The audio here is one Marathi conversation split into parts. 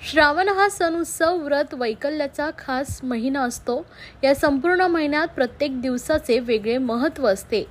श्रावण हा सण उत्सव व्रत वैकल्याचा खास महिना असतो। या संपूर्ण महिन्यात प्रत्येक दिवसाचे वेगळे महत्त्व असते।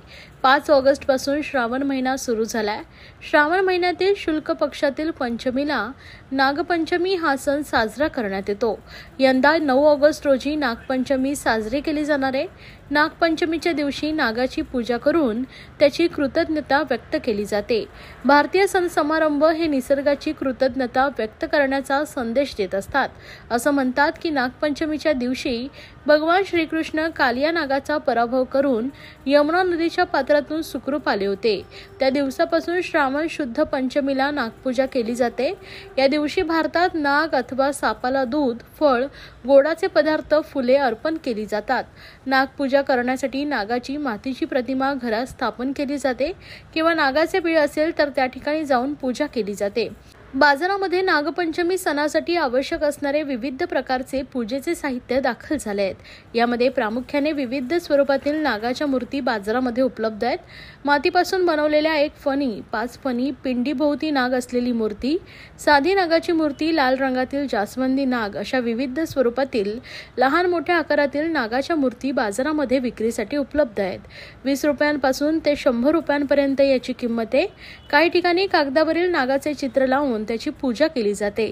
5 ऑगस्ट पासून श्रावण महिना सुरू झालाय। श्रावण महिन्यातील शुक्ल पक्षातील पंचमीला नागपंचमी हा सण साजरा करण्यात येतो। यंदा 9 ऑगस्ट रोजी नागपंचमी साजरी केली जाणार आहे। नागपंचमीच्या दिवशी नागाची पूजा करून त्याची कृतज्ञता व्यक्त केली जाते। भारतीय सण समारंभ हे निसर्गाची कृतज्ञता व्यक्त करण्याचा संदेश देत असतात। असं म्हणतात की नागपंचमीच्या दिवशी भगवान श्रीकृष्ण कालिया नागाचा पराभव करून यमुना नदीच्या पात्रातून सुखरूप आले होते। त्या दिवसापासून श्रावण शुद्ध पंचमीला नागपूजा केली जाते। या दिवशी भारतात नाग अथवा सापाला दूध, फळ, गोडाचे पदार्थ, फुले अर्पण केली जातात। नागपूजा करण्यासाठी नागाची मातीची प्रतिमा घरात स्थापन केली जाते किंवा नागाचे बीळ असेल तर त्या ठिकाणी जाऊन पूजा केली जाते। बाजारामध्ये नागपंचमी सणासाठी आवश्यक असणारे विविध प्रकारचे पूजेचे साहित्य दाखल झाले आहेत। यामध्ये प्रामुख्याने विविध स्वरूपातील नागाच्या मूर्ती बाजारामध्ये उपलब्ध आहेत। मातीपासून बनवलेल्या 1 फणी, 5 फणी, पिंडीभोवती नाग असलेली मूर्ती, साधी नागाची मूर्ती, लाल रंगातील जास्वंदी नाग अशा विविध स्वरूपातील लहान मोठ्या आकारातील नागाच्या मूर्ती बाजारामध्ये विक्रीसाठी उपलब्ध आहेत। 20 रुपयांपासून ते 100 रुपयांपर्यंत याची किंमत आहे। काही ठिकाणी कागदावरील नागाचे चित्र लावून त्याची पूजा केली जाते।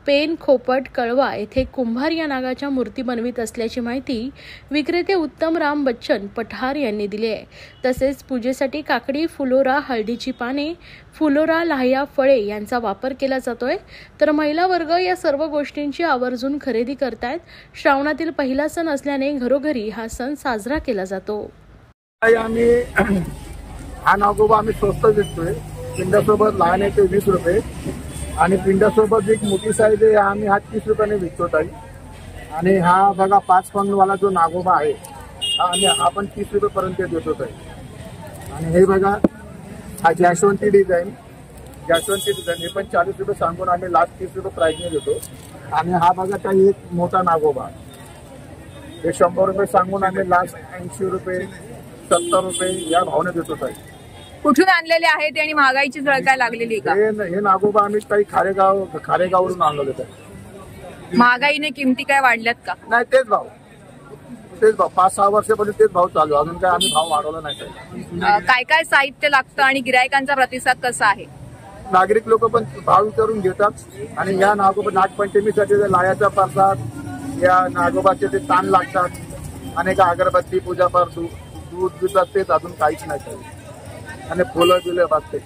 पेन, खोपट, कळवा येथे कुंभार या नागाच्या मूर्ती बनवित असल्याची माहिती विक्रेते उत्तम राम बच्चन पठार यांनी दिली आहे। तसेच पूजेसाठी काकडी, फुलोरा, हळदीची पाने, फुलोरा, लाह्या, फळे यांचा वापर केला जातोय। तर महिला वर्ग या सर्व गोष्टींची आवर्जून खरेदी करतायत। श्रावणातील पहिला सण असल्याने घरोघरी हा सण साजरा केला जातो। हा नागोबा आम्ही स्वस्त विकतोय। पिंडासोबत लहान आहे ते 20 रुपये आणि पिंडासोबत एक मोठी साईज आहे आम्ही हा 30 रुपयाने विकतो ताई। आणि हा बघा 5 पौंडवाला जो नागोबा आहे आणि आपण 30 रुपयापर्यंत देतो ताई। आणि हे बघा हा जास्वंती डिझाईन हे पण 40 रुपये सांगून आम्ही लास्ट 30 रुपये प्राइसने देतो। आणि हा बघा ताई एक मोठा नागोबा हे 100 रुपये सांगून आम्ही लास्ट 80 रुपये 70 रुपये या भावने देतो ताई। कुठून आणलेले आहेत आणि महागाईची झळ काय लागलेली का? हे नागोबा आम्ही काही खारेगाववरून आणलेले आहे। महागाईने किमती काय वाढल्यात का? नाही, तेच भाव 5-6 वर्षापासून तेच भाव चालू, अजून काय आम्ही भाव वाढवला नाही। काय काय साहित्य लागतं आणि गिरायकांचा प्रतिसाद कसा आहे? नागरिक लोक पण भाव विचारून घेतात आणि या नागपंचमीसाठी लाह्याचा प्रसाद, या नागोबाचे ते ताण लागतात, अनेक अगरबत्ती, पूजापाठ, दूध पितात, तेच अजून काहीच नाही। आणि फुलं बिलं वाजते,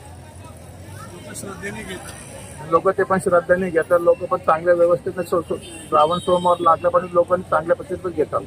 लोक ते पण श्रद्धेने घेतात। लोक पण चांगल्या व्यवस्थेने श्रावण सोमवार लागल्यापासून लोकांनी चांगल्या पद्धतीने घेतात।